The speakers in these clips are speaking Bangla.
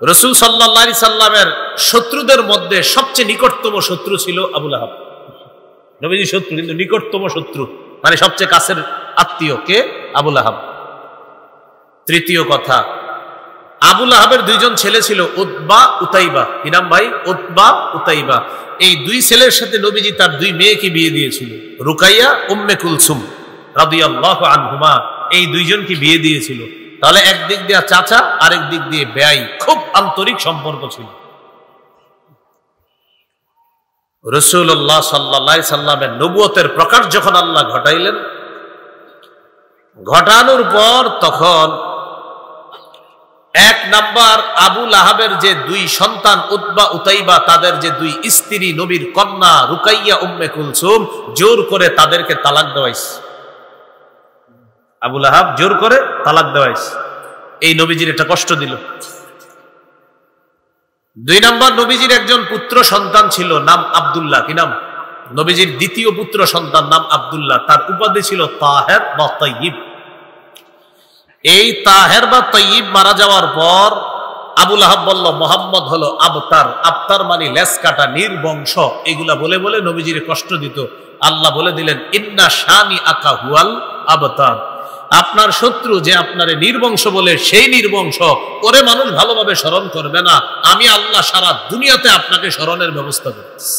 রাসূল সাল্লাল্লাহু আলাইহি সাল্লামের শত্রুদের মধ্যে সবচেয়ে নিকটতম শত্রু ছিল আবু লাহাব। নবীজির শত্রু, কিন্তু নিকটতম শত্রু মানে সবচেয়ে কাছের আত্মীয় কে? আবু লাহাব। তৃতীয় কথা, আবু লাহাবের দুইজন ছেলে ছিল, উতবা, উতাইবা। কি নাম ভাই? উতবা, উতাইবা। এই দুই ছেলের সাথে নবীজি তার দুই মেয়েকে বিয়ে দিয়েছিল, রুকাইয়া, উম্মে কুলসুম রাদিয়াল্লাহু আনহুমা। এই দুইজনকে বিয়ে দিয়েছিল। তাহলে একদিক দিয়ে চাচা, আরেক দিক দিয়ে বেয়াই, খুব আন্তরিক সম্পর্ক ছিল। রাসূলুল্লাহ সাল্লাল্লাহু আলাইহি সাল্লামের নবুয়তের প্রকাশ যখন আল্লাহ ঘটাইলেন, ঘটানোর পর তখন এক নাম্বার আবু লাহাবের যে দুই সন্তান উতবা, উতাইবা, তাদের যে দুই স্ত্রী, নবীর কন্যা রুকাইয়া, উম্মে কুলসুম, জোর করে তাদেরকে তালাক দেওয়াইছে। আবু লাহাব জোর করে তালাক দেওয়াইছে। এই নবীজির একটা কষ্ট দিল। দুই নাম্বার, নবীজির একজন পুত্র সন্তান ছিল, নাম আব্দুল্লাহ। কি নাম? নবীজির দ্বিতীয় পুত্র সন্তান নাম আব্দুল্লাহ। তার উপাধি ছিল তাহের বা তাইয়িব। এই তাহের বা তাইয়িব মারা যাওয়ার পর আবু লাহাব বলল, মোহাম্মদ হলো আবতার। আবতার মানে লেস কাটা, নির্বংশ। এগুলা বলে বলে নবীজির কষ্ট দিত। আল্লাহ বলে দিলেন, ইন্না শানি আকা হুয়াল আবতার। আপনার শত্রু যে আপনারে নির্বংশ বলে, সেই নির্বংশ। ওরে মানুষ ভালোভাবে স্মরণ করবে না, আমি আল্লাহ সারা দুনিয়াতে আপনাকে স্মরণের ব্যবস্থা করছি।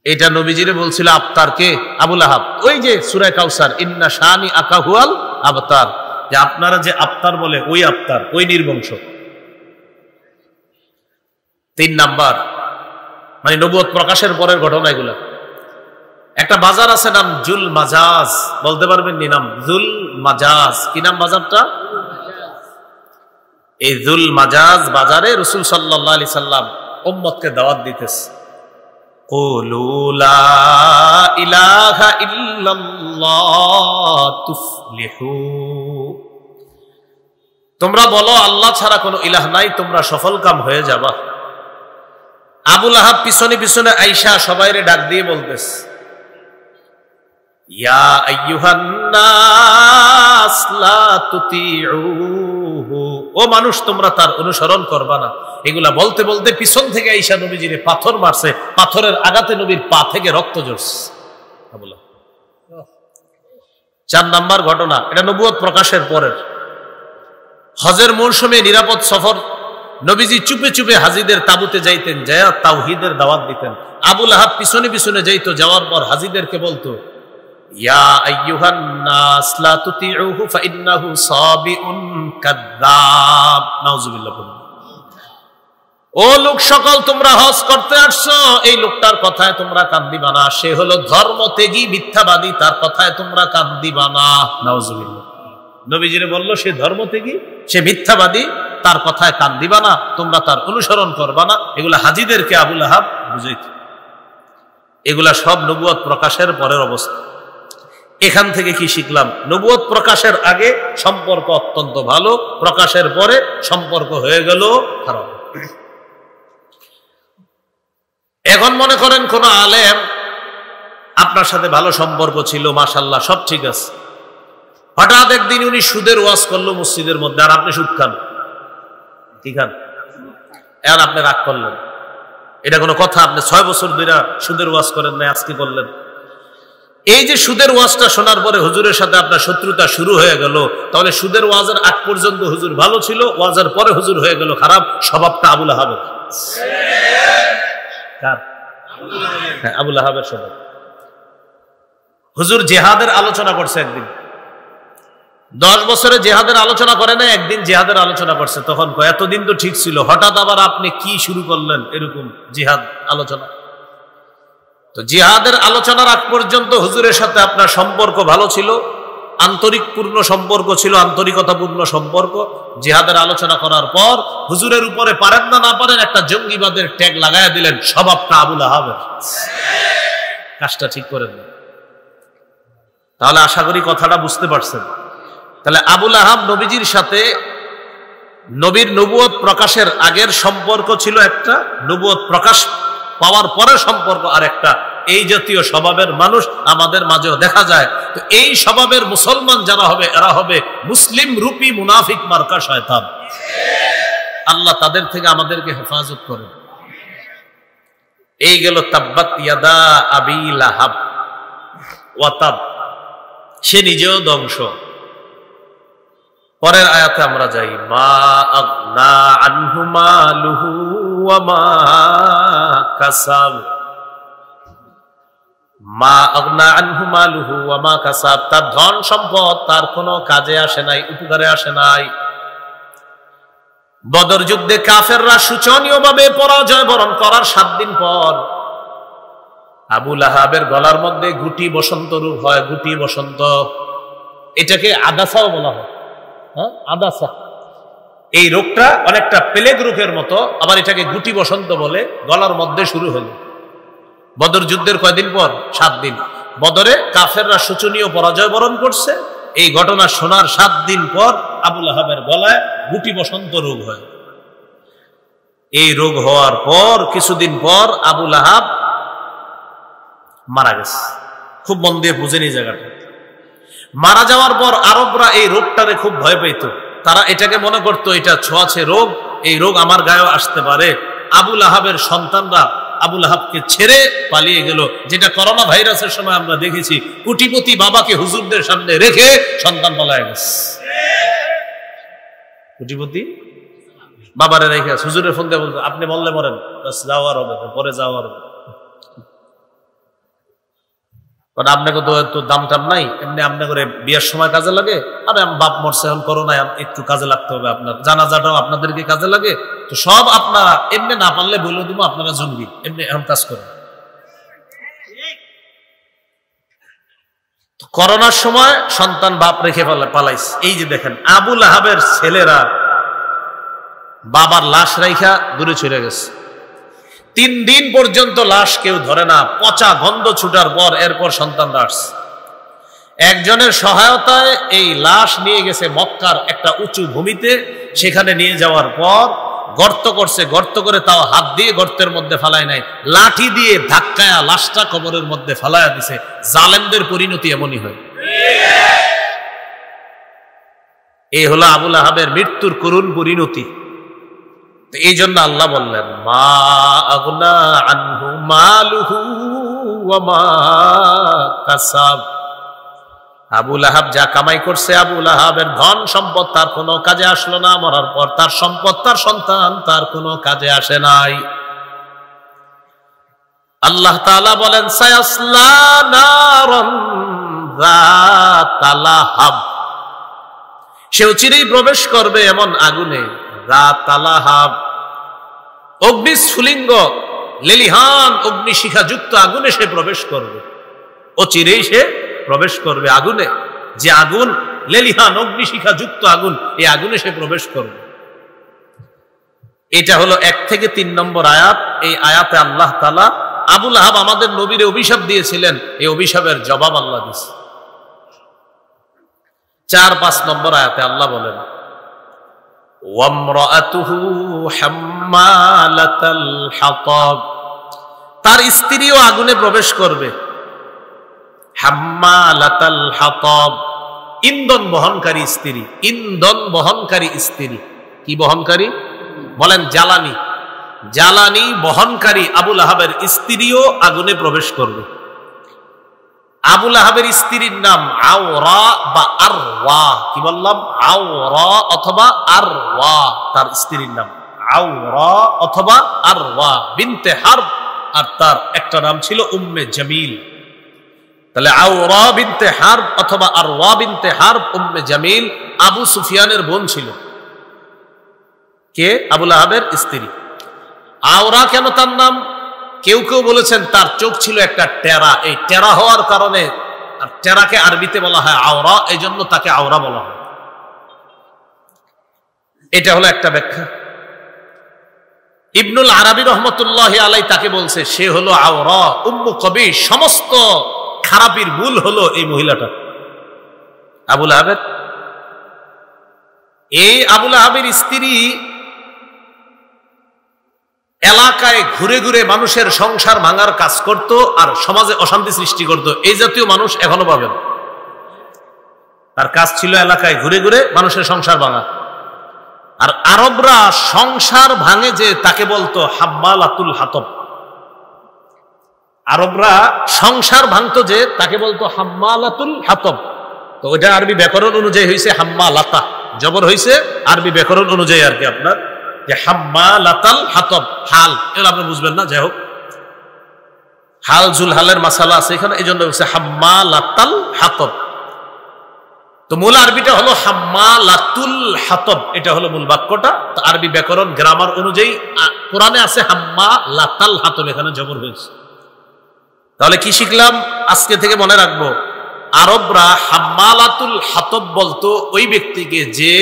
এটা নবীজিরে বলছিল আবতারকে, আবু লাহাব। ওই যে সূরা কাউসার, ইন্না শানি আকা হুয়াল আবতার, যে আপনারা যে আবতার বলে, ওই আবতার, ওই নির্বংশ। তিন নাম্বার, মানে নবুয়ত প্রকাশের পরের ঘটনা এগুলা। একটা বাজার আছে নাম জুল মাজাজ, বলতে পারবেন নি নাম? জুল মাজাজ। কি নাম বাজারটা? এই জুল মাজাজ বাজারে রাসূল সাল্লাল্লাহু আলাইহি সাল্লাম উম্মতকে দাওয়াত দিতেছে, কুলু লা ইলাহা ইল্লাল্লাহ তুফলিহু। তোমরা বলো আল্লাহ ছাড়া কোনো ইলাহ নাই, তোমরা সফলকাম হয়ে যাবা। আবু লাহাব পিছনে পিছনে আইসা সবাইরে ডাক দিয়ে বলতেছে, ইয়া আইয়ুহান নাস লা তুতিউহু। ও মানুষ, তোমরা তার অনুসরণ করবা না। এগুলা বলতে বলতে পিছন থেকে আইসা নবীজিরে পাথর মারছে। পাথরের আঘাতে নবীর পা থেকে রক্ত ঝরছে। চার নাম্বার ঘটনা, এটা নবুয়ত প্রকাশের পরের। হজের মৌসুমে নিরাপদ সফর, নবীজি চুপে চুপে হাজিদের তাবুতে যাইতেন, যায় তাওহীদের দাওয়াত দিতেন। আবু লাহাব পিছনে পিছনে যাইতো, যাওয়ার পর হাজিদেরকে বলতো, ইয়া আইয়ুহান নাস লা তুতিউহু ফাইন্নাহু সাবিউন কাযাব। নাউযুবিল্লাহ। ও লোক সকল, তোমরা হজ করতে আসছো, এই লোকটার কথায় তোমরা কান দিবা না। সে হলো ধর্মত্যাগী, মিথ্যাবাদী, তার কথায় তোমরা কান দিবা না। নাউযুবিল্লাহ। নবীজিরে বলল, সে ধর্মত্যাগী, সে মিথ্যাবাদী, তার কথায় কান দিবা না, তোমরা তার অনুসরণ করবা না। এগুলা হাজিদেরকে আবু লাহাব বুঝাইত। এগুলা সব নবুয়ত প্রকাশের পরের অবস্থা। এখান থেকে কি শিখলাম? নবুয়ত প্রকাশের আগে সম্পর্ক অত্যন্ত ভালো, প্রকাশের পরে সম্পর্ক হয়ে গেল খারাপ। এখন মনে করেন কোন আলেম আপনার সাথে ভালো সম্পর্ক ছিল, মাশাআল্লাহ, সব ঠিক আছে। হঠাৎ একদিন উনি সুদের ওয়াজ করলো মসজিদের মধ্যে, আর আপনি সুদ খান। কি খান? এখন আপনি রাগ করলেন। এটা কোনো কথা? আপনি 6 বছর ধরে সুদের ওয়াজ করেন না, আজকে করলেন। এই যে সুদের ওয়াজটা শোনার পরে হুজুরের সাথে আপনার শত্রুতা শুরু হয়ে গেল। তাহলে সুদের ওয়াজের আগ পর্যন্ত হুজুর ভালো ছিল, ওয়াজের পরে হুজুর হয়ে গেল খারাপ। স্বভাবটা আবু লাহাবের। কার? হ্যাঁ, আবু লাহাবের স্বভাব। হুজুর জিহাদের আলোচনা করছে একদিন, 10 বছরে জিহাদের আলোচনা করে না, একদিন জিহাদের আলোচনা করছে। তখন এতদিন তো ঠিক ছিল, হঠাৎ আবার আপনি কি শুরু করলেন এরকম জিহাদ আলোচনা? তো জিহাদের আলোচনার আগ পর্যন্ত হুজুরের সাথে আপনার সম্পর্ক ভালো ছিল, আন্তরিকপূর্ণ সম্পর্ক ছিল, আন্তরিকতাপূর্ণ সম্পর্ক। জিহাদের আলোচনা করার পর হুজুরের উপরে পারেন না পারেন একটা জঙ্গিবাদের ট্যাগ লাগাইয়া দিলেন। স্বভাবটা আবু লাহাবের। কাজটা ঠিক করেন না। তাহলে আশা করি কথাটা বুঝতে পারছেন। তাহলে আবু লাহাব নবীজির সাথে, নবীর নবুয়ত প্রকাশের আগের সম্পর্ক ছিল একটা, নবুয়ত প্রকাশ পাওয়ার পরে সম্পর্ক আর একটা। এই জাতীয় স্বভাবের মানুষ আমাদের মাঝেও দেখা যায়। তো এই স্বভাবের মুসলমান যারা হবে এরা হবে মুসলিম রূপী মুনাফিক মার্কা শয়তান। আল্লাহ তাদের থেকে আমাদেরকে হেফাজত করেন। এই গেল তাব্বাত ইয়াদা আবি লাহাব ওয়া তাব, সে নিজেও ধ্বংস। পরের আয়াতে আমরা যাই, মা আগনা আনহু মালুহু ওয়া মা কাসাব। মা আগনা আনহু মালুহু ওয়া মা কাসাব, তার ধন সম্পদ তার কোনো কাজে আসে নাই, উপকারে আসে নাই। বদর যুদ্ধে কাফেররা শোচনীয়ভাবে পরাজয় বরণ করার 7 দিন পর আবু লাহাবের গলার মধ্যে গুটি বসন্ত রোগ হয়। গুটি বসন্ত, এটাকে আদাসাও বলা হয়। আদাসা, এই রোগটা অনেকটা প্লেগ রোগের মতো, আবার এটাকে গুটি বসন্ত বলে। গলার মধ্যে শুরু হলো বদর যুদ্ধের কয়দিন পর? 7 দিন। বদরে কাফেররা শোচনীয় পরাজয় বরণ করছে। এই ঘটনা শোনার 7 দিন পর আবু লাহাবের গলায় গুটি বসন্ত রোগ হয়। এই রোগ হওয়ার পর কিছুদিন পর আবু লাহাব মারা গেছে। খুব মন দিয়ে বুঝেন এই জায়গাটা। মারা যাওয়ার পর আরবরা এই রোগটারে খুব ভয় পেত। তারা এটাকে মনে করতো এটা ছোঁয়াছে রোগ, এই রোগ আমার গায়েও আসতে পারে। আবু লাহাবের সন্তানরা আবু লাহাবকে ছেড়ে পালিয়ে গেল, যেটা করোনা ভাইরাসের সময় আমরা দেখেছি। কোটিপতি বাবাকে হুজুরদের সামনে রেখে সন্তান পালায় গেছে। কোটিপতি বাবারে রেখে হুজুরের ফোন দিয়ে বলতো, আপনি বললে মরেন, যাওয়ার হবে, পরে যাওয়ার হবে। আপনাকে তো দাম টাম নাই, এমনি আপনি করে বিয়ের সময় কাজে লাগে। আরে বাপ মরছে, এখন করোনায় একটু কাজে লাগতে হবে, আপনার জানাজাটাও আপনাদেরকে কাজে লাগে। তো সব আপনারা এমনি না পারলে বলে দিব, আপনারা জঙ্গি, এমনি এখন কাজ করেন। করোনার সময় সন্তান বাপ রেখে পালাইছে। এই যে দেখেন আবু লাহাবের ছেলেরা বাবার লাশ রাইখা দূরে চলে গেছে। 3 দিন পর্যন্ত লাশ কেউ ধরে না, পচা গন্ধ ছুটার পর এরপর সন্তানরা আসছে। একজনের সহায়তায় এই লাশ নিয়ে গেছে মক্কার একটা উঁচু ভূমিতে। সেখানে নিয়ে যাওয়ার পর গর্ত করছে, গর্ত করে তাও হাত দিয়ে গর্তের মধ্যে ফালায় নাই, লাঠি দিয়ে ধাক্কায়া লাশটা কবরের মধ্যে ফালায়া দিছে। জালেমদের পরিণতি এমনই হয়। এই হলো আবু লাহাবের মৃত্যুর করুণ পরিণতি। এই জন্য আল্লাহ বললেন, মা আগনা আনহু মালুহু ওয়া মা কাসাব। আবু লাহাব যা কামাই করছে, আবু লাহাবের ধন সম্পদ তার কোনো কাজে আসলো না। মরার পর তার সম্পদ, তার সন্তান তার কোনো কাজে আসে নাই। আল্লাহ তাআলা বলেন, সায়াসলা নারান যাতা লাহাব, সে চিরেই প্রবেশ করবে এমন আগুনে। যাতা লাহাব, অগ্নিস্ফুলিঙ্গ লেলিহান অগ্নিশিখা যুক্ত আগুনে সে প্রবেশ করবে। ও চিরেই সে প্রবেশ করবে আগুনে, যে আগুন লেলিহান অগ্নিশিখা যুক্ত আগুন, এই আগুনে সে প্রবেশ করবে। এটা হলো 1 থেকে 3 নম্বর আয়াত। এই আয়াতে আল্লাহ তাআলা আবু লাহাব আমাদের নবীরে অভিশাপ দিয়েছিলেন, এই অভিশাপের জবাব আল্লাহ দিয়েছে। 4-5 নম্বর আয়াতে আল্লাহ বলেন, ওয়ামরাআতুহু হাম্মালাতাল হাতাব, তার স্ত্রীও আগুনে প্রবেশ করবে। হাম্মালাতাল হাতাব, ইন্ধন বহনকারী স্ত্রী। ইন্ধন বহনকারী স্ত্রী, কি বহনকারী? বলেন জ্বালানি। জ্বালানি বহনকারী আবু লাহাবের স্ত্রীও আগুনে প্রবেশ করবে। আবু লাহাবের স্ত্রীর নাম আওরা বা আরওয়া। কি বললাম? আওরা অথবা আরওয়া, তার স্ত্রীর নাম আওরা অথবা আরওয়া বিনতে হারব, আর তার একটা নাম ছিল উম্মে জামিল। তাহলে আওরা বিনতে হারব অথবা আরওয়া বিনতে হারব উম্মে জামিল আবু সুফিয়ানের বোন ছিল। কে? আবু লাহাবের স্ত্রী। আওরা কেন তার নাম? কেউ কেউ বলেছেন তার চোখ ছিল একটা টেরা। এই টেরা হওয়ার কারণে, আর টেরাকে আরবিতে বলা হয় আওরা, এই জন্য তাকে আওরা বলা হয়। এটা হলো একটা ব্যাখ্যা। ইবনুল আরাবী রহমতুল্লাহি আলাইহি তাকে বলছে সে হলো আওরা উম্মু কবীশ। সমস্ত খারাপির মূল হলো এই মহিলাটা, আবু লাহাবের। এই আবু লাহাবের স্ত্রী এলাকায় ঘুরে ঘুরে মানুষের সংসার ভাঙার কাজ করত আর সমাজে অশান্তি সৃষ্টি করত, এই জাতীয় মানুষ এখনো পাবেন। তার কাজ ছিল এলাকায় ঘুরে ঘুরে মানুষের সংসার ভাঙা। আর আরবরা সংসার ভাঙে যে তাকে বলতো হাম্মালাতুল হাতব। আরবরা সংসার ভাঙতো যে তাকে বলতো হাম্মালাতুল হাতব। তো ওইটা আরবি ব্যাকরণ অনুযায়ী হয়েছে হাম্মালাতা, জবর হয়েছে আরবি ব্যাকরণ অনুযায়ী আর কি আপনার, যে হাম্মালাতাল হাতব। হাল এগুলো আপনি বুঝবেন না, যাই হোক হাল জুল হালের মাসালা আছে এখানে, এই জন্য হচ্ছে হাম্মালাতাল হাতব। তো মূল আরবিটা হলো হাম্মালাতুল হাতব, এটা হলো মূল বাক্যটা। তো আরবি ব্যাকরণ গ্রামার অনুযায়ী কোরআনে আছে হাম্মালাতাল হাতব, এখানে জবর হয়েছে। তাহলে কি শিখলাম আজকে থেকে মনে রাখবো, আরবরা হাম্মালাতুল হাতব বলতো ওই ব্যক্তিকে যে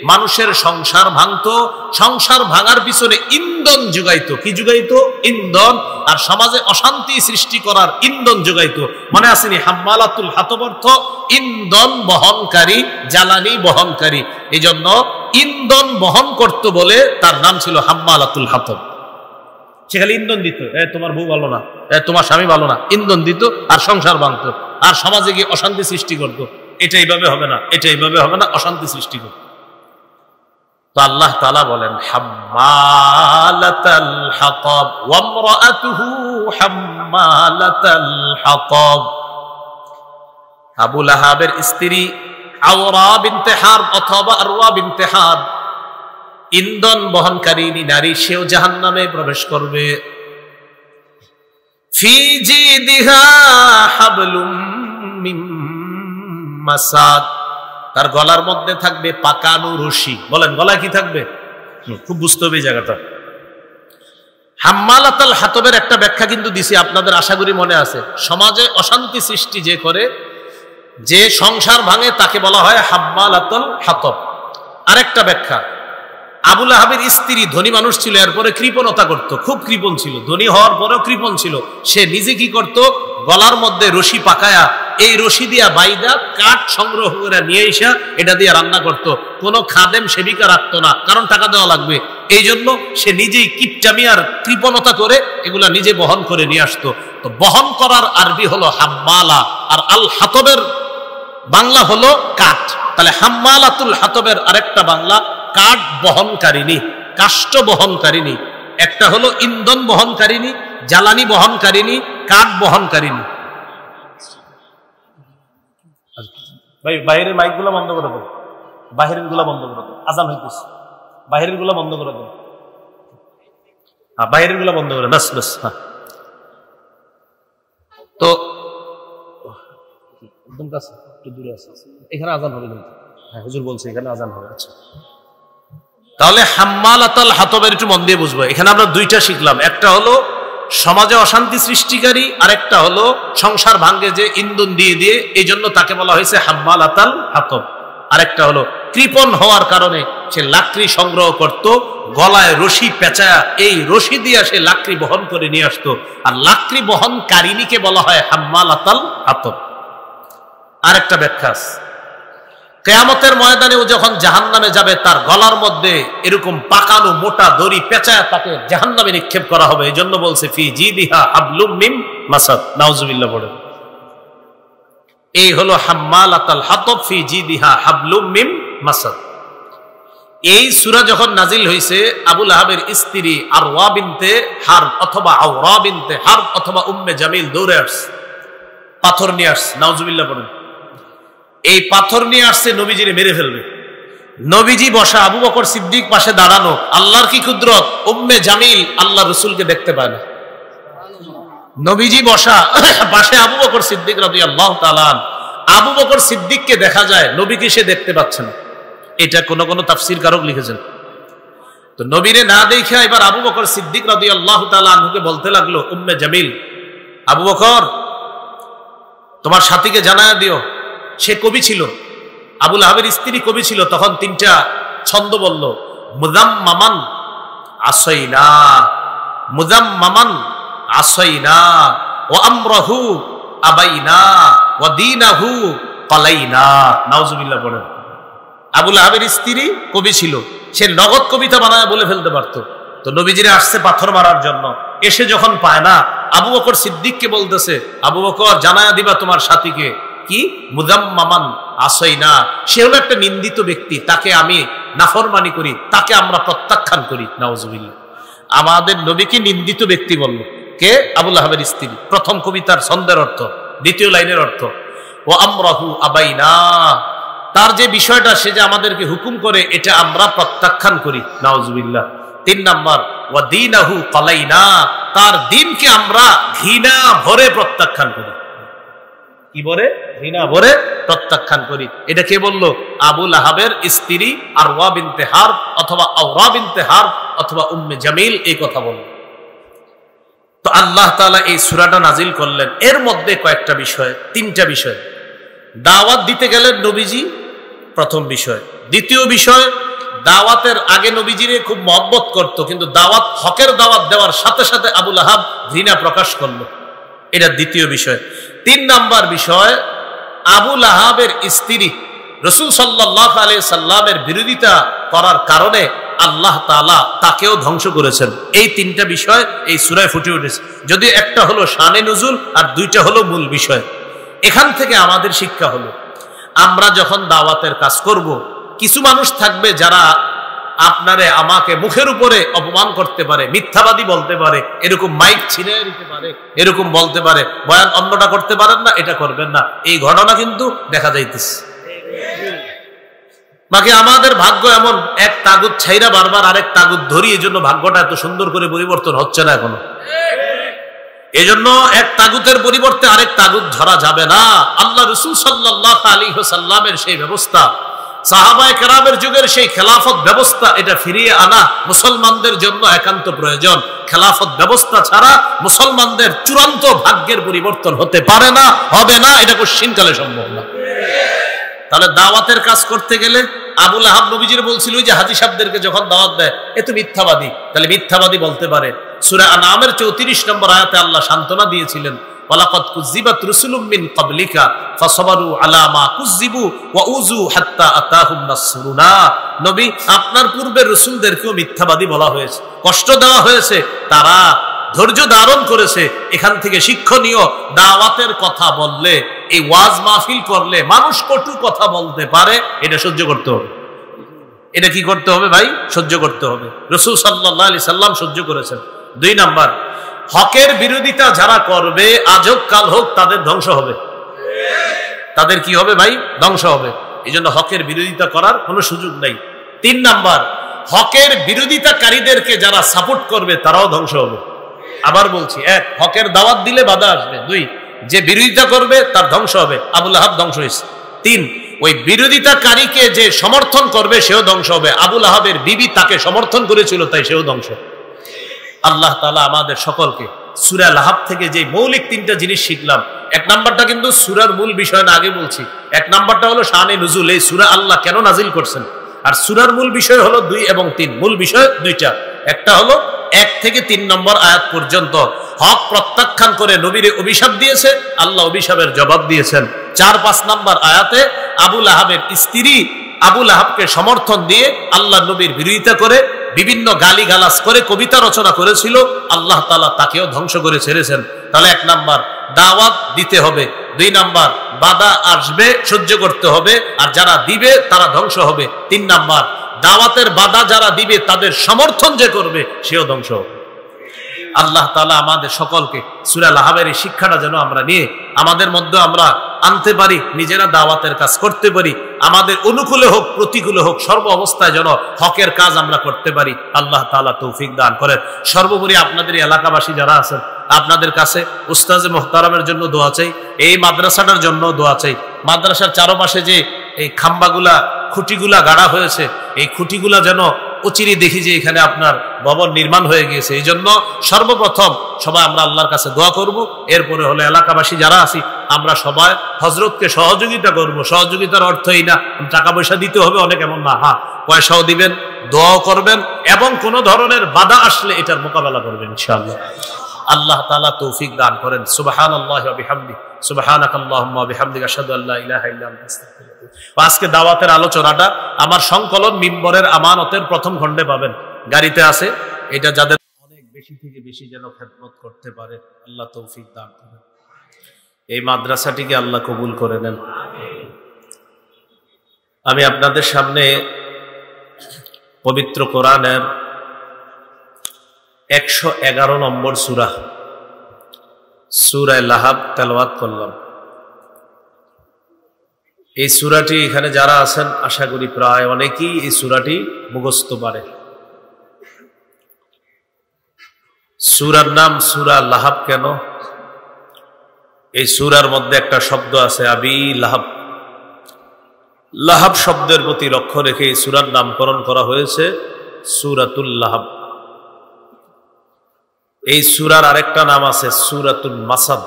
মানুষের সংসার ভাঙতো, সংসার ভাঙার পিছনে ইন্ধন যোগাইতো। কি যোগাইতো? ইন্ধন। আর সমাজে অশান্তি সৃষ্টি করার ইন্ধন যোগাইতো। মনে আসেনি? হাম্মালাতুল হাতব অর্থ ইন্ধন বহনকারী, জ্বালানি বহনকারী। এই জন্য ইন্ধন বহন করত বলে তার নাম ছিল হাম্মালাতুল হাতব। সে খালি ইন্ধন দিত, তোমার বউ ভালো না, তোমার স্বামী ভালো না, ইন্ধন দিত আর সংসার ভাঙতো আর সমাজে গিয়ে অশান্তি সৃষ্টি করতো। এটা এইভাবে হবে না, এটা এইভাবে হবে না, অশান্তি সৃষ্টি করত। তো আল্লাহ তাআলা বলেন হাম্মালাতাল হাতাব ওয়া ইমরাআতুহু হাম্মালাতাল হাতাব। আবু লাহাবের স্ত্রী আওরা বিনতে হারব অথবা আরওয়া বিনতে হারব ইন্ধন বহনকারী নারী, সেও জাহান্নামে প্রবেশ করবে। ফি জিদিহা হাবলুম মিন মাসাদ, তার গলার মধ্যে থাকবে পাকানো রশি। বলেন গলায় কি থাকবে? খুব বুঝতে হবে এই জায়গাটা। হাম্মালাতাল হাতবের একটা ব্যাখ্যা কিন্তু দিছি, আপনাদের আশা করি মনে আছে। সমাজে অশান্তি সৃষ্টি যে করে, যে সংসার ভাঙে তাকে বলা হয় হাম্মালাতুল হাতব। আরেকটা ব্যাখ্যা, আবু লাহাবের স্ত্রী ধনী মানুষ ছিল, এরপরে কৃপণতা করত, খুব কৃপণ ছিল, ধনী হওয়ার পরেও কৃপণ ছিল। সে নিজে কি করত? গলার মধ্যে রশি পাকায়া, এই রশি দিয়া বাইদা কাঠ সংগ্রহ করে নিয়ে এসা এটা দিয়ে রান্না করত। কোনো খাদেম সেবিকা রাখতো না, কারণ টাকা দেওয়া লাগবে। এই জন্য সে নিজেই কিপটামি আর কৃপণতা করে এগুলা নিজে বহন করে নিয়ে আসতো। তো বহন করার আরবি হলো হাম্মালা, আর আল হাতবের বাংলা হলো কাঠ। তাহলে হাম্মালাতুল হাতবের আরেকটা বাংলা কাঠ বহনকারিনী, কাষ্ঠ বহনকারিনী। একটা হলো ইন্ধন বহনকারিনী, জ্বালানি বহনকারিনী, কাঠ বহনকারিনী। ভাই বাইরের মাইক গুলো বন্ধ করে দেবো, বাহিরের গুলা বন্ধ করে দেবো, আজান হইতেছে, বাহিরের গুলা বন্ধ করে দেবো। হ্যাঁ বাহিরের গুলা বন্ধ করে, বাস বাস। হ্যাঁ তো একদম কাছে, একটু দূরে আছে, এখানে আজান হবে কিন্তু। হ্যাঁ হুজুর বলছে এখানে আজান হবে। আচ্ছা, তাহলে হাম্মালাতাল হাতবের একটু মন দিয়ে বুঝবো। এখানে আমরা দুইটা শিখলাম, একটা হলো সমাজে অশান্তি সৃষ্টিকারী, আর একটা হলো সংসার ভাঙ্গে যে ইন্ধন দিয়ে দিয়ে, এই জন্য তাকে বলা হয়েছে হাম্মালাতাল হাতব। আরেকটা হলো কৃপণ হওয়ার কারণে সে লাকড়ি সংগ্রহ করত, গলায় রশি পেঁচায়া এই রশি দিয়ে সে লাকড়ি বহন করে নিয়ে আসতো। আর লাকড়ি বহনকারিনীকে বলা হয় হাম্মালাতাল হাতব। আরেকটা ব্যাখ্যা, কিয়ামতের ময়দানে ও যখন জাহান্নামে যাবে, তার গলার মধ্যে এরকম পাকানো মোটা দড়ি পেঁচায় তাকে জাহান্নামে নিক্ষেপ করা হবে। এই জন্য বলছে ফি জিদিহা হাবলুম মিন মাসাদ। নাউজুবিল্লাহ পড়ে। এই হলো হাম্মালাতাল হাতব, ফি জিদিহা হাবলুম মিন মাসাদ। এই সূরা যখন নাজিল হয়েছে, আবু লাহাবের স্ত্রী আরওয়া বিনতে হারব অথবা আওরা বিনতে হারব অথবা উম্মে জামিল দৌড়ে আসছে, পাথর নিয়ে আসছে। নাউজুবিল্লাহ পড়ে। এই পাথর নিয়ে আসছে নবীজিরে মেরে ফেলবে। নবীজি বসা, আবু বকর সিদ্দিক পাশে দাঁড়ানো। আল্লাহর কি কুদরত, উম্মে জামিল আল্লাহ রসুলকে দেখতে পায় না। নবীজি বসা, পাশে আবু বকর সিদ্দিক রাদিয়াল্লাহু তাআলা। আবু বকর সিদ্দিককে দেখা যায়, নবীকে সে দেখতে পাচ্ছে না। এটা কোন কোন তাফসীর কারক লিখেছেন। তো নবীরে না দেখা এবার আবু বকর সিদ্দিক রাদিয়াল্লাহু তাআলা আনহুকে বলতে লাগলো, উম্মে জামিল, আবু বকর তোমার সাথীকে জানায়া দিও, সে কবি ছিল, আবু লাহাবের স্ত্রী কবি ছিল। তখন তিনটা ছন্দ বলল, মুযাম্মামান আসাইনা, মুযাম্মামান আসাইনা, ওয়া আমরাহু আবাইনা, ওয়া দীনাহু কালাইনা। নাউজুবিল্লাহ পড়ে। আবু লাহাবের স্ত্রী কবি ছিল, সে নগদ কবিতা বানায় বলে ফেলতে পারতো। তো নবীজিরে আসছে পাথর মারার জন্য, এসে যখন পায় না, আবু বকর সিদ্দিককে বলতেছে, আবু বকর জানায়া দিবা তোমার সাথীকে, কি মুজাম্মামান আসইনা, সে হলো একটা নিন্দিত ব্যক্তি, তাকে আমি নাফরমানি করি, তাকে আমরা প্রত্যাখ্যান করি। নাউজুবিল্লাহ। আমাদের নবীকে নিন্দিত ব্যক্তি বলল কে? আবু লাহাবের স্ত্রী। প্রথম কবিতার ছন্দের অর্থ, দ্বিতীয় লাইনের অর্থ ও আমরাহু আবাইনা, তার যে বিষয়টা সে যে আমাদেরকে হুকুম করে এটা আমরা প্রত্যাখ্যান করি। নাউজুবিল্লাহ। 3 নাম্বার ওয়া দীনাহু কালাইনা, তার দিনকে আমরা ঘৃণা ভরে প্রত্যাখ্যান করি। কি ভরে? ঘৃণা ভরে প্রত্যাখ্যান করি। এটা কে বললো? আবু লাহাবের স্ত্রী আরওয়া বিনতে হারব অথবা আওরা বিনতে হারব অথবা উম্মে জামিল এই কথা বলল। তো আল্লাহ তাআলা এই সূরাটা নাজিল করলেন। এর মধ্যে কয়েকটা বিষয়, 3টা বিষয়। দাওয়াত দিতে গেলেন নবীজি, প্রথম বিষয়। দ্বিতীয় বিষয়, দাওয়াতের আগে নবীজিরে খুব মহব্বত করত, কিন্তু দাওয়াত, হকের দাওয়াত দেওয়ার সাথে সাথে আবু লাহাব ঘৃণা প্রকাশ করলো, এটা দ্বিতীয় বিষয়। 3 নাম্বার বিষয়, আবু লাহাবের স্ত্রী রাসূল সাল্লাল্লাহু আলাইহি সাল্লামের বিরোধিতা করার কারণে আল্লাহ তাআলা তাকেও ধ্বংস করেছেন। এই 3টা বিষয় এই সূরায় ফুটে উঠেছে। যদি একটা হলো শানে নুজুল আর 2টা হলো মূল বিষয়। এখান থেকে আমাদের শিক্ষা হলো, আমরা যখন দাওয়াতের কাজ করব, কিছু মানুষ থাকবে যারা আপনারে আমাকে মুখের উপরে অপমান করতে পারে, মিথ্যাবাদী বলতে পারে, এরকম মাইক ছিনে দিতে পারে, এরকম বলতে পারে, বয়ান অন্যটা করতে পারেন না, এটা করবেন না। এই ঘটনা কিন্তু দেখা যাইতেছে। বাকি আমাদের ভাগ্য এমন, এক তাগুত ছাইরা বারবার আরেক তাগুত ধরি, এই জন্য ভাগ্যটা এত সুন্দর করে পরিবর্তন হচ্ছে না এখনো। এই জন্য এক তাগুতের পরিবর্তে আরেক তাগুত ধরা যাবে না। আল্লাহ রাসূল সাল্লাল্লাহু আলাইহি ওয়াসাল্লামের সেই ব্যবস্থা, সাহাবায়ে কেরামের যুগের সেই খেলাফত ব্যবস্থা, এটা ফিরিয়ে আনা মুসলমানদের জন্য একান্ত প্রয়োজন। খেলাফত ব্যবস্থা ছাড়া মুসলমানদের চূড়ান্ত ভাগ্যের পরিবর্তন হতে পারে না, হবে না, এটা কোশ্চিনকালে সম্ভব না। তাহলে দাওয়াতের কাজ করতে গেলে আবু লাহাব নবীজির বলছিল যে হাজী সাহেবদেরকে যখন দাওয়াত দেয়, এ তো মিথ্যাবাদী, তাহলে মিথ্যাবাদী বলতে পারে। সূরা আনআমের 34 নম্বর আয়াতে আল্লাহ সান্ত্বনা দিয়েছিলেন, ওয়ালাকাদ কুযযিবাত রুসুলুম মিন ক্বাবলিকা ফাসাবারু আলা মা কুযযিবু ওয়া উযু হাত্তা আতাহুম নাসরুনা। নবী, আপনার পূর্বের রাসূলদেরকেও মিথ্যাবাদী বলা হয়েছে, কষ্ট দেওয়া হয়েছে, তারা ধৈর্য ধারণ করেছে। এখান থেকে শিক্ষণীয়, দাওয়াতের কথা বললে, এই ওয়াজ মাহফিল করলে মানুষ কটু কথা বলতে পারে, এটা সহ্য করতে হবে। এটা কি করতে হবে ভাই? সহ্য করতে হবে। রাসূল সাল্লাল্লাহু আলাইহি সাল্লাম সহ্য করেছেন। 2 নাম্বার, হকের বিরোধিতা যারা করবে, আজ হোক কাল হোক, তাদের ধ্বংস হবে। তাদের কি হবে ভাই? ধ্বংস হবে। এই জন্য হকের বিরোধিতা করার কোনো সুযোগ নাই। 3 নাম্বার, হকের বিরোধিতাকারীদেরকে যারা সাপোর্ট করবে তারাও ধ্বংস হবে। আবার বলছি, 1, হকের দাওয়াত দিলে বাধা আসবে। 2, যে বিরোধিতা করবে তার ধ্বংস হবে। আবু লাহাব ধ্বংস হয়েছে। 3, ওই বিরোধিতাকারীকে যে সমর্থন করবে সেও ধ্বংস হবে। আবু লাহাবের বিবি তাকে সমর্থন করেছিল, তাই সেও ধ্বংস। আল্লাহ তাআলা আমাদের সকলকে সূরা লাহাব থেকে যে মৌলিক 3টা জিনিস শিখলাম, 1 নাম্বারটা কিন্তু সূরার মূল বিষয় না, আগে বলছি। 1 নাম্বারটা হলো শানে নুজুল, এই সূরা আল্লাহ কেন নাজিল করছেন। আর সূরার মূল বিষয় হলো 2 এবং 3। মূল বিষয় 2টা। একটা হলো 1 থেকে 3 নম্বর আয়াত পর্যন্ত হক প্রত্যাখ্যান করে নবীরে অভিশাপ দিয়েছে, আল্লাহ অভিশাপের জবাব দিয়েছেন। 4-5 নম্বর আয়াতে আবু লাহাবের স্ত্রী আবু লাহাবকে সমর্থন দিয়ে আল্লাহ নবীর বিরোধিতা করে, বিভিন্ন গালিগালাজ করে কবিতা রচনা করেছিল, আল্লাহ তাআলা তাকেও ধ্বংস করে ছেড়েছেন। তাহলে 1 নাম্বার, দাওয়াত দিতে হবে। 2 নাম্বার, বাধা আসবে, সহ্য করতে হবে, আর যারা দিবে তারা ধ্বংস হবে। 3 নাম্বার, দাওয়াতের বাধা যারা দিবে তাদের সমর্থন যে করবে সেও ধ্বংস হবে। আল্লাহ তাআলা আমাদের সকলকে সূরা লাহাবের এই শিক্ষাটা যেন আমরা নিয়ে আমাদের মধ্যে আমরা আনতে পারি, নিজেরা দাওয়াতের কাজ করতে পারি। আমাদের অনুকূলে হোক প্রতিকূলে হোক, সর্ব অবস্থায় যেন হকের কাজ আমরা করতে পারি। আল্লাহ তাআলা তৌফিক দান করেন। সর্বোপরি আপনাদের এলাকাবাসী যারা আছেন, আপনাদের কাছে উস্তাজে মুহতারামের জন্য দোয়া চাই, এই মাদ্রাসাটার জন্য দোয়া চাই। মাদ্রাসার চারপাশে যে এই খাম্বাগুলা, খুঁটিগুলা গাড়া হয়েছে, এই খুঁটিগুলা যেন অচিরে দেখি যে এখানে আপনার ভবন নির্মাণ হয়ে গিয়েছে। এই জন্য সর্বপ্রথম সবাই আমরা আল্লাহর কাছে দোয়া করব। এরপরে হলো এলাকাবাসী যারা আছি, আমরা সবাই হযরতকে সহযোগিতা করব। সহযোগিতার অর্থ এই না টাকা পয়সা দিতে হবে, অনেক এমন না। হ্যাঁ, পয়সাও দিবেন, দোয়াও করবেন, এবং কোনো ধরনের বাধা আসলে এটার মোকাবেলা করবেন ইনশাআল্লাহ। আল্লাহ তাআলা তৌফিক দান করেন। সুবহানাল্লাহি ওয়া বিহামদিহি, সুবহানাকাল্লাহুম্মা ওয়া বিহামদিকা আশহাদু আল্লা ইলাহা ইল্লা আনতা আস্তাগফিরুকা ওয়া আতুবু ইলাইক। আজকে দাওয়াতের আলোচনাটা আমার সংকলন মিম্বরের আমানতের প্রথম খণ্ডে পাবেন, গাড়িতে আছে। এটা যাদের অনেক বেশি থেকে বেশি যেন খেদমত করতে পারে, আল্লাহ তৌফিক দান করেন। এই মাদ্রাসাটিকে আল্লাহ কবুল করে নেন। আমি আপনাদের সামনে পবিত্র কোরআনের 111 নম্বর সূরা, সূরা লাহাব তেলাওয়াত করলাম। এই সূরাটি এখানে যারা আছেন আশা করি প্রায় অনেকেই এই সূরাটি মুখস্থ পারে। সূরার নাম সূরা লাহাব কেন? এই সূরার মধ্যে একটা শব্দ আছে আবি লাহাব। লাহাব শব্দের প্রতি লক্ষ্য রেখে এই সূরার নামকরণ করা হয়েছে সূরাতুল লাহাব। এই সূরার আরেকটা নাম আছে সূরাতুল মাসাদ।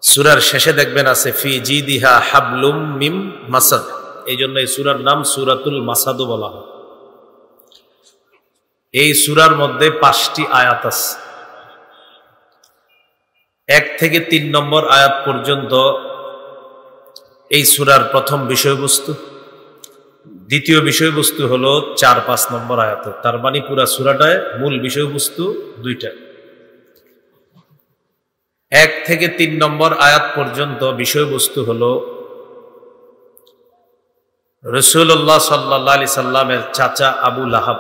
সূরার শেষে দেখবেন আছে ফি জিদিহা হাবলুম মিম মাসাদ, এই জন্য এই সূরার নাম সূরাতুল মাসাদও বলা হয়। এই সূরার মধ্যে 5টি আয়াত আছে। 1 থেকে 3 নম্বর আয়াত পর্যন্ত এই সূরার প্রথম বিষয়বস্তু, দ্বিতীয় বিষয়বস্তু হলো 4-5 নম্বর আয়াতে। তার মানে পুরা সূরাটায় মূল বিষয়বস্তু 2টা। 1 থেকে 3 নম্বর আয়াত পর্যন্ত বিষয়বস্তু হলো রাসূলুল্লাহ সাল্লাল্লাহু আলাইহি সাল্লামের চাচা আবু লাহাব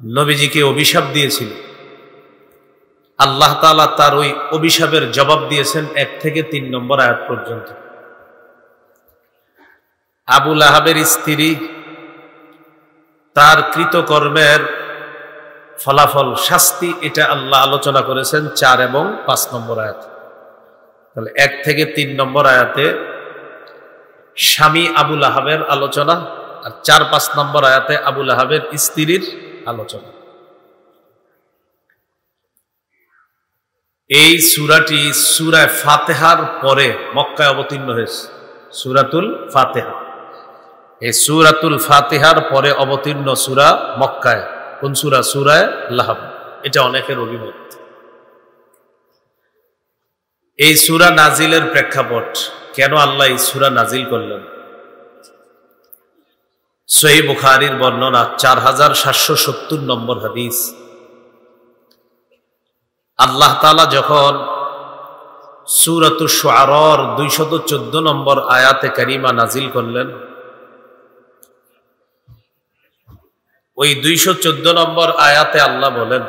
নবীজিকে অভিশাপ দিয়েছিল। আল্লাহ তাআলা তার ওই অভিশাপের জবাব দিয়েছেন 1 থেকে 3 নম্বর আয়াত পর্যন্ত। আবু লাহাবের স্ত্রী তার কৃতকর্মের ফলাফল শাস্তি, এটা আল্লাহ আলোচনা করেছেন 4 এবং 5 নম্বর আয়াতে। তাহলে 1 থেকে 3 নম্বর আয়াতে স্বামী আবু লাহাবের আলোচনা, আর 4-5 নম্বর আয়াতে আবু লাহাবের স্ত্রীর আলোচনা। এই সূরাটি সূরা ফাতিহার পরে মক্কায় অবতীর্ণ হয়েছে। সূরাতুল ফাতিহা, এই সূরাতুল ফাতিহার পরে অবতীর্ণ সূরা মক্কায়। কোন সূরা? সূরা লাহাব। এটা অনেকের অভিমত। এই সূরা নাজিলের প্রেক্ষাপট, কেন আল্লাহ এই সূরা নাজিল করলেন? সহিহ বুখারীর বর্ণনা 4770 নম্বর হাদিস। আল্লাহ তাআলা যখন সূরাতুশ শুআরার 214 নম্বর আয়াতে কারিমা নাজিল করলেন, ওই 214 নম্বর আয়াতে আল্লাহ বলেন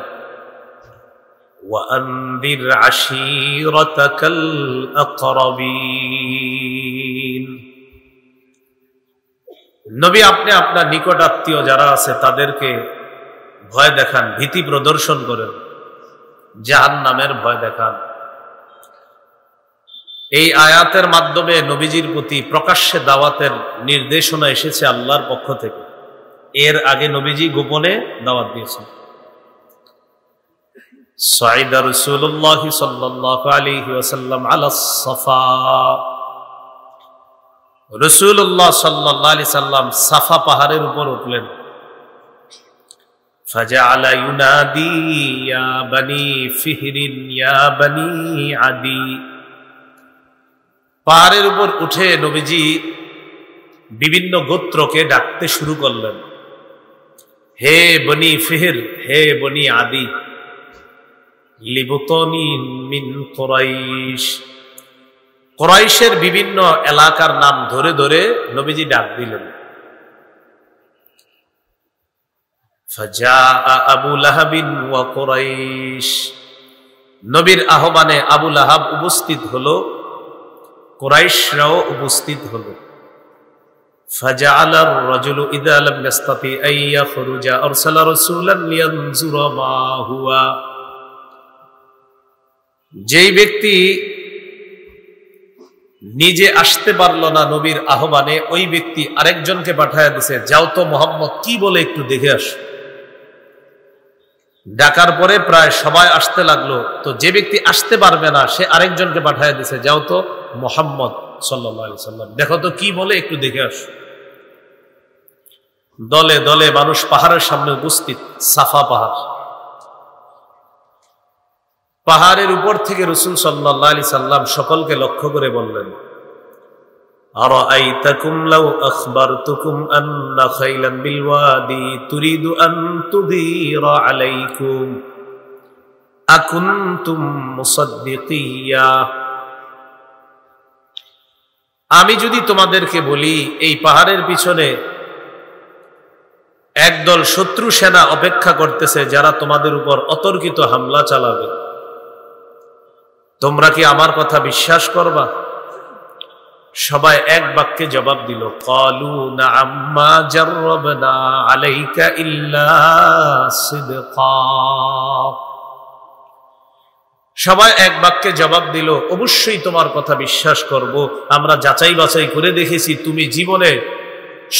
ওয়ানদির আশীরাতাকাল আকরাবিন, নবী আপনি আপনার নিকট আত্মীয় যারা আছে তাদেরকে ভয় দেখান, ভীতি প্রদর্শন করেন, জাহান্নামের ভয় দেখান। এই আয়াতের মাধ্যমে নবীজির প্রতি প্রকাশ্যে দাওয়াতের নির্দেশনা এসেছে আল্লাহর পক্ষ থেকে। এর আগে নবীজি গোপনে দাওয়াত দিয়েছেন। সাইদা রাসূলুল্লাহ সাল্লাল্লাহু আলাইহি ওয়াসাল্লাম আলাস সাফা, রাসূলুল্লাহ সাল্লাল্লাহু আলাইহি সাল্লাম সাফা পাহাড়ের উপর উঠলেন। ফাজআলা ইউনাদি ইয়া বনি ফিহরিন ইয়া বনি আদি, পাহাড়ের উপর উঠে নবীজি বিভিন্ন গোত্রকে ডাকতে শুরু করলেন। হে বনি ফিহর, হে বনি আদি, লিবুতনি মিন কুরাইশ, কুরাইশের বিভিন্ন এলাকার নাম ধরে ধরে নবীজি ডাক দিলেন। ফাজাআ আবু লাহাবিন ওয়া কুরাইশ, নবীর আহ্বানে আবু লাহাব উপস্থিত হলো, কুরাইশরাও উপস্থিত হলো। ফাজাআলা আর-রাজুলু ইযা লাম ইয়াস্তাতি আন ইয়াখরুজা আরসালা রাসূলান লিয়ানজুরা মা হুয়া, যেই ব্যক্তি নিজে আসতে পারল না নবীর আহ্বানে, ওই ব্যক্তি আরেকজনকে পাঠায় দিছে, যাও তো মুহাম্মদ কি বলে একটু দেখে আসো। ডাকার পরে প্রায় সবাই আসতে লাগলো, তো যে ব্যক্তি আসতে পারবে না সে আরেকজনকে পাঠায় দিছে, যাও তো মুহাম্মদ সাল্লাল্লাহু আলাইহি সাল্লাম দেখো তো কি বলে একটু দেখে আসো। দলে দলে মানুষ পাহাড়ের সামনে উপস্থিত, সাফা পাহাড়। পাহাড়ের উপর থেকে রাসূল সাল্লাল্লাহু আলাইহি সাল্লাম সকলকে লক্ষ্য করে বললেন, আরাআইতাকুম লাউ আখবারতুকুম আন্না খাইলান বিল ওয়াদি তুরিদু আন তুগীরা আলাইকুম আকুনতুম মুসাদ্দিকিয়া। আমি যদি তোমাদেরকে বলি এই পাহাড়ের পিছনে একদল শত্রু সেনা অপেক্ষা করতেছে যারা তোমাদের উপর অতর্কিত হামলা চালাবে, তোমরা কি আমার কথা বিশ্বাস করবা? সবাই এক বাক্যে জবাব দিল, ক্বালু না'আম মা জাররাবনা আলাইকা ইল্লা সিদকা। সবাই এক বাক্যে জবাব দিল, অবশ্যই তোমার কথা বিশ্বাস করব, আমরা যাচাই বাছাই করে দেখেছি তুমি জীবনে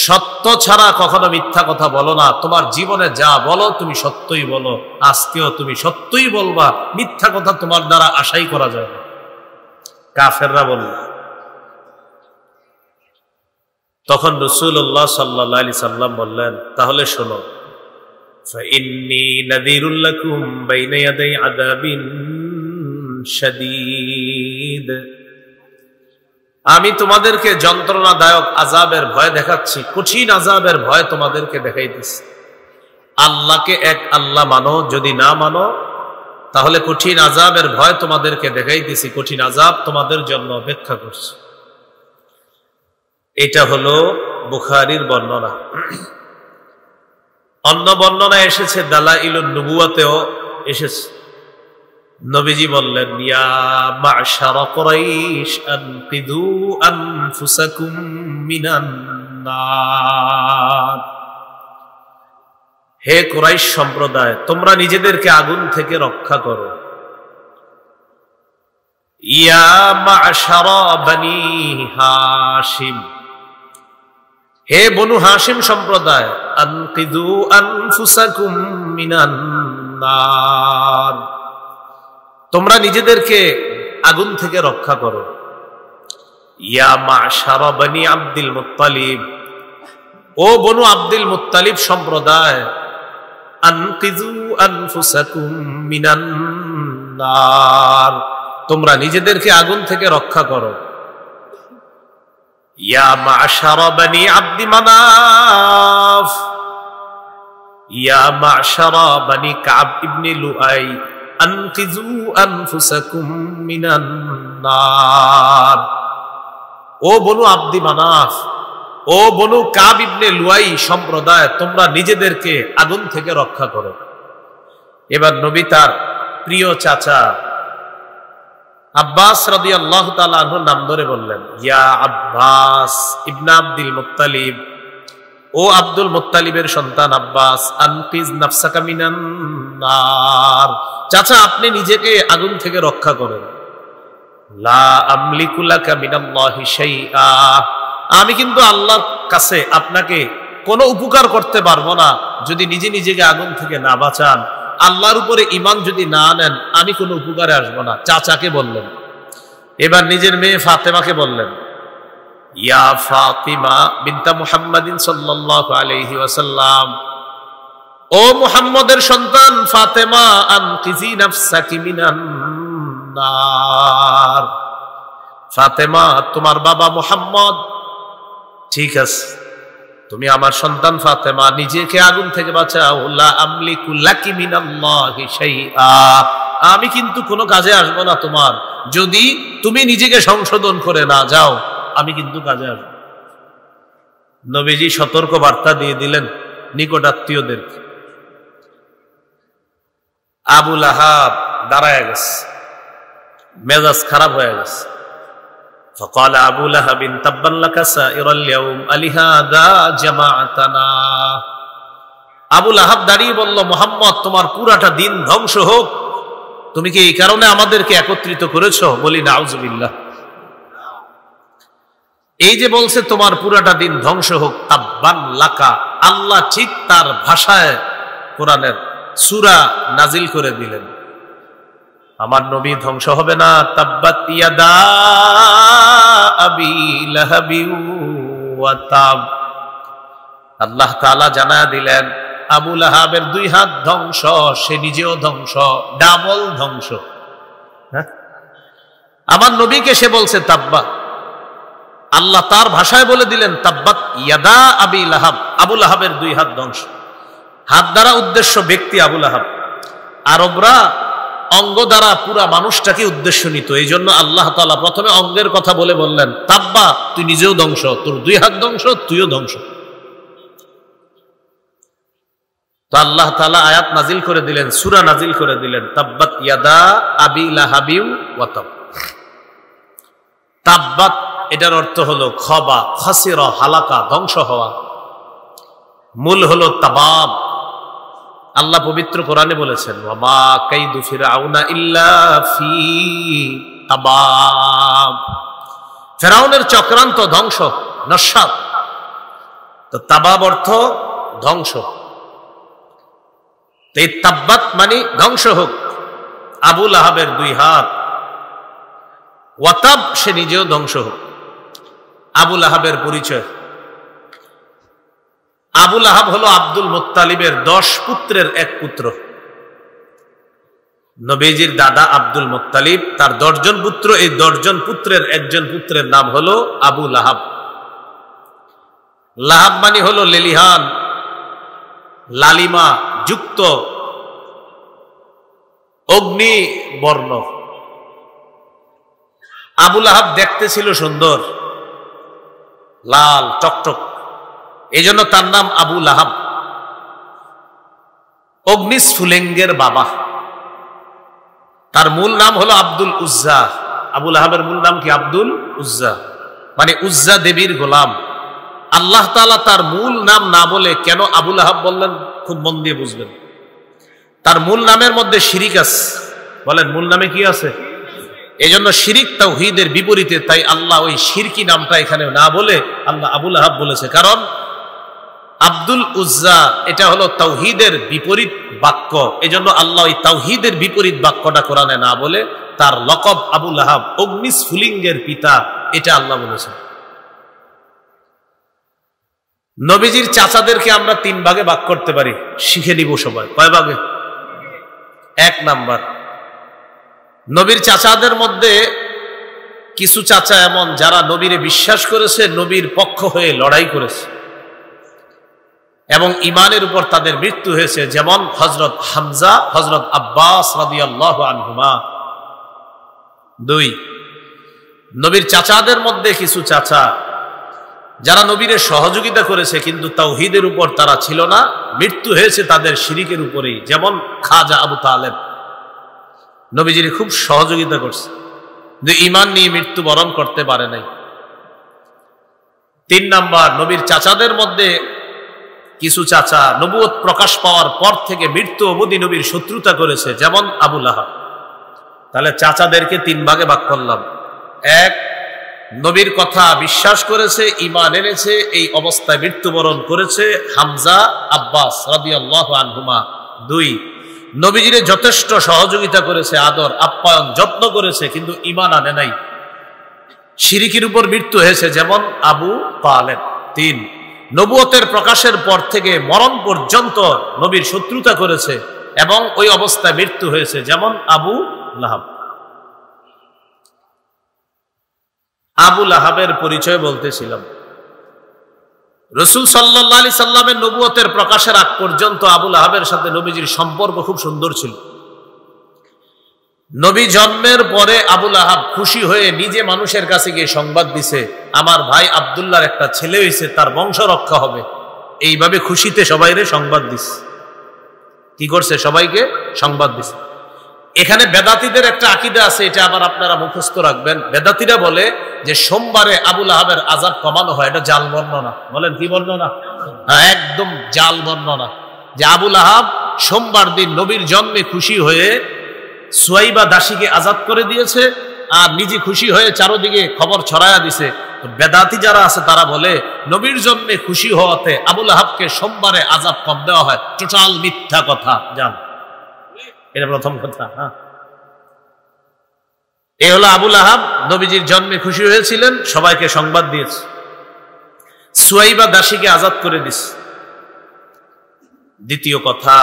সত্য ছাড়া কখনো মিথ্যা কথা বলো না, তোমার জীবনে যা বলো তুমি সত্যই বলো, আজকেও তুমি সত্যই বলবা, মিথ্যা কথা তোমার দ্বারা আশাই করা যায় না। কাফেররা বলল। তখন রাসূলুল্লাহ সাল্লাল্লাহু আলাইহি সাল্লাম বললেন, তাহলে শোনো, ফাইন্নী নাযীরুল লাকুম বাইনা ইয়াদাই আযাবিন শাদীদ। আমি তোমাদেরকে যন্ত্রণাদায়ক আযাবের ভয় দেখাচ্ছি, কঠিন আযাবের ভয় তোমাদেরকে দেখাইতেছি। আল্লাহকে এক আল্লাহ মানো, যদি না মানো তাহলে কঠিন আযাবের ভয় তোমাদেরকে দেখাইতেছি, কঠিন আযাব তোমাদের জন্য অপেক্ষা করছে। এটা হলো বুখারীর বর্ণনা। অন্য বর্ণনায় এসেছে, দালাইলুন নবুওয়াতেও এসেছে, নবীজি বললেন, ইয়া মা'শারা কুরাইশ আনকিদু আনফুসাকুম মিনান নার। হে কুরাইশ সম্প্রদায়, তোমরা নিজেদেরকে আগুন থেকে রক্ষা করো। ইয়া মা'শারা বনি হাশিম, হে বনু হাশিম সম্প্রদায়, আনকিদু আনফুসাকুম মিনান নার, তোমরা নিজেদেরকে আগুন থেকে রক্ষা করো। ইয়া মা'শারা বনি আব্দুল মুত্তালিব, ও বনু আব্দুল মুত্তালিব সম্প্রদায়, আনকিযু আনফুসাকুম মিনান নার, তোমরা নিজেদেরকে আগুন থেকে রক্ষা করো। ইয়া মা'শারা বনি আব্দি মানাফ, ইয়া মা'শারা বনি কাব ইবনে লুআই, আনকিযু আনফুসাকুম মিনান নার, ও বনু আব্দি মানাফ, ও বনু কাব ইবনে লুআই সম্প্রদায়, তোমরা নিজেদেরকে আগুন থেকে রক্ষা করো। এবার নবী তার প্রিয় চাচা আব্বাস রাদিয়াল্লাহু তাআলা আনহুর নাম ধরে বললেন, ইয়া আব্বাস ইবনে আব্দুল মুত্তালিব, ও আব্দুল মুত্তালিবের সন্তান আব্বাস, আনকিজ নাফসাকা মিনান নার, চাচা আপনি নিজেকে আগুন থেকে রক্ষা করেন। লা আমলিকু লাকা মিনাল্লাহি শাইআ, আমি কিন্তু আল্লাহর কাছে আপনাকে কোনো উপকার করতে পারবো না যদি নিজে নিজেকে আগুন থেকে না বাঁচান। আল্লাহর উপরে ঈমান যদি না আনেন আমি কোনো উপকারে আসবো না। চাচাকে বললেন। এবার নিজের মেয়ে ফাতেমাকে বললেন, ইয়া ফাতিমা বিনতা মুহাম্মাদিন সাল্লাল্লাহু আলাইহি ওয়াসাল্লাম, ও মুহাম্মদের সন্তান ফাতেমা, আনকিজি নাফসাকি মিনান নার, ফাতেমা তোমার বাবা মুহাম্মদ ঠিক আছে, তুমি আমার সন্তান ফাতেমা, নিজেকে আগুন থেকে বাঁচাও। লা আমলিকু লাকি মিনাল্লাহি শাইআ, আমি কিন্তু কোনো কাজে আসবো না তোমার, যদি তুমি নিজেকে সংশোধন করে না যাও আমি কিন্তু কাজে আসবো। নবীজি সতর্ক বার্তা দিয়ে দিলেন নিকট আত্মীয়দেরকে। আবু লাহাব দাঁড়ায় গেছে, মেজাজ খারাপ হয়ে গেছে। فقال أبو لهب تبا لك سائر اليوم ألهذا جمعتنا। আবু লাহাব দাঁড়িয়ে বলল, মুহাম্মদ তোমার পুরাটা দিন ধ্বংস হোক, তুমি কি এই কারণে আমাদেরকে একত্রিত করেছো? বলি নাউজুবিল্লাহ। এই যে বলছে তোমার পুরাটা দিন ধ্বংস হোক, তাব্বান লাকা, আল্লাহ ঠিক তার ভাষায় কোরআনের সূরা নাজিল করে দিলেন, আমার নবী ধ্বংস হবে না। তাব্বাত ইয়াদা আবি লাহাবি ওয়া তাব, আল্লাহ তাআলা জানায়া দিলেন আবু লাহাবের দুই হাত ধ্বংস, সে নিজেও ধ্বংস, ডাবল ধ্বংস। আমার নবীকে সে বলছে তাব্বা, আল্লাহ তার ভাষায় বলে দিলেন তাব্বাত ইয়াদা আবি লাহাব, আবু লাহাবের দুই হাত ধ্বংস। হাত দ্বারা উদ্দেশ্য ব্যক্তি আবু লাহাব। আরবরা অঙ্গ দ্বারা পুরা মানুষটাকে উদ্দেশ্য নিত, এই জন্য আল্লাহ তাআলা প্রথমে অঙ্গের কথা বলে বললেন তাব্বা, তুই নিজেও ধ্বংস, তোর দুই হাত ধ্বংস, তুইও ধ্বংস। তো আল্লাহ তাআলা আয়াত নাজিল করে দিলেন, সূরা নাজিল করে দিলেন তাব্বাত ইয়াদা আবি লাহাবিউ ওয়া তাব। তাব্বাত এটার অর্থ হলো খবা, খাসিরা, হালাকা, ধ্বংস হওয়া। মূল হলো তাবাব। আল্লাহ পবিত্র কোরআনে বলেছেন ওয়া মা কাইদু ফিরআউনা ইল্লা ফি তাবাব। ফিরআউনের চক্রান্ত ধ্বংস, নস্যাৎ। তো তাবাব অর্থ ধ্বংস। এই তাব্বাত মানে ধ্বংস হোক আবু লাহাবের দুই হাত, ওয়াতাব সে নিজেও ধ্বংস হোক। আবু লাহাবের পরিচয়, আবু লাহাব হলো আব্দুল মুত্তালিবের 10 পুত্রের এক পুত্র। নবীজির দাদা আব্দুল মুত্তালিব, তার 10 জন পুত্র, এই 10 জন পুত্রের একজন পুত্রের নাম হলো আবু লাহাব। লাহাব মানে হলো লেলিহান, লালিমা যুক্ত, অগ্নি বর্ণ। আবু লাহাব দেখতে ছিল সুন্দর, লাল টকটক, এই জন্য তার নাম আবু লাহাব। অগ্নিস্ফুলিঙ্গের বাবা। তার মূল নাম হলো আব্দুল উজ্জা। আবু লাহাবের মূল নাম কি? আব্দুল উজ্জা, মানে উজ্জা দেবীর গোলাম। আল্লাহ তাআলা তার মূল নাম না বলে কেন আবু লাহাব বললেন, খুব মন দিয়ে বুঝবেন। তার মূল নামের মধ্যে শিরিক আছে। বলেন মূল নামে কি আছে? এই জন্য শিরিক তাওহীদের বিপরীতে, তাই আল্লাহ ওই শিরকি নামটা এখানে না বলে আল্লাহ আবু লাহাব বলেছে। কারণ আব্দুল উজ্জা এটা হলো তাওহীদের বিপরীত বাক্য, এজন্য আল্লাহ ওই তাওহীদের বিপরীত বাক্যটা কোরআনে না বলে তার লকব আবু লাহাব, অগ্নিস্ফুলিঙ্গের পিতা, এটা আল্লাহ বলেছেন। নবীজির চাচাদেরকে আমরা 3 ভাগে ভাগ করতে পারি, শিখে নিব সবাই। কয় ভাগে? 1 নাম্বার, নবীর চাচাদের মধ্যে কিছু চাচা এমন যারা নবীরে বিশ্বাস করেছে, নবীর পক্ষ হয়ে লড়াই করেছে এবং ঈমানের উপর তাদের মৃত্যু হয়েছে, যেমন হযরত হামজা, হযরত আব্বাস রাদিয়াল্লাহু আনহুমা। 2, নবীর চাচাদের মধ্যে কিছু চাচা যারা নবীরে সহযোগিতা করেছে কিন্তু তাওহীদের উপর তারা ছিল না, মৃত্যু হয়েছে তাদের শিরিকের উপরেই, যেমন খাজা আবু তালেব। নবীজির খুব সহযোগিতা করছে কিন্তু ঈমান নিয়ে মৃত্যুবরণ করতে পারে নাই। 3 নাম্বার, নবীর চাচাদের মধ্যে কিছু চাচা নবুয়ত প্রকাশ পাওয়ার পর থেকে মৃত্যু অবধি নবীর শত্রুতা করেছে, যেমন আবু লাহাব। তাহলে চাচাদেরকে 3 ভাগে ভাগ করলাম। 1, নবীর কথা বিশ্বাস করেছে, ঈমান এনেছে, এই অবস্থায় মৃত্যুবরণ করেছে, হামজা, আব্বাস রাদিয়াল্লাহু আনহুমা। 2, নবীজিরে যথেষ্ট সহযোগিতা করেছে, আদর আপ্যায়ন যত্ন করেছে কিন্তু ঈমান আনে নাই, শিরিকের উপর মৃত্যু হয়েছে, যেমন আবু তালেব। 3, নবুয়তের প্রকাশের পর থেকে মরণ পর্যন্ত নবীর শত্রুতা করেছে এবং ওই অবস্থায় মৃত্যু হয়েছে, যেমন আবু লাহাব। আবু লাহাবের পরিচয় বলতেছিলাম। রাসূল সাল্লাল্লাহু আলাইহি সাল্লামের নবুয়তের প্রকাশের আগ পর্যন্ত আবু লাহাবের সাথে নবীজির সম্পর্ক খুব সুন্দর ছিল। নবী জন্মের পরে আবু লাহাব খুশি হয়ে নিজে মানুষের কাছে গিয়ে সংবাদ দিছে, আমার ভাই আব্দুল্লাহর একটা ছেলে হয়েছে, তার বংশ রক্ষা হবে। এইভাবে খুশিতে সবাইরে সংবাদ দিছে। কি করছে? সবাইকে সংবাদ দিছে। এখানে বেদাতীদের একটা আকীদা আছে, এটা আবার আপনারা মুখস্থ রাখবেন। বেদাতীরা বলে যে সোমবারে আবু লাহাবের আযাব কমানো হয়, এটা জাল বর্ণনা। বলেন কি বর্ণনা? একদম জাল বর্ণনা। যে আবু লাহাব সোমবার দিন নবীর জন্মে খুশি হয়ে সুয়াইবা দাসীকে আজাদ করে দিয়েছে আর নিজে খুশি হয়ে চারদিকে খবর ছড়ায়া দিছে। বেদাতি যারা আছে তারা বলে নবীর জন্মে খুশি হওয়াতে আবু লাহাবকে সোমবারে আযাব কম দেওয়া হয়। টোটাল মিথ্যা কথা, জান। এটা প্রথম কথা। এই হলো আবু লাহাব নবীজির জন্মে খুশি হয়েছিলেন, সবাইকে সংবাদ দিয়েছে, সুয়াইবা দাসীকে আজাদ করে দিছে। দ্বিতীয় কথা,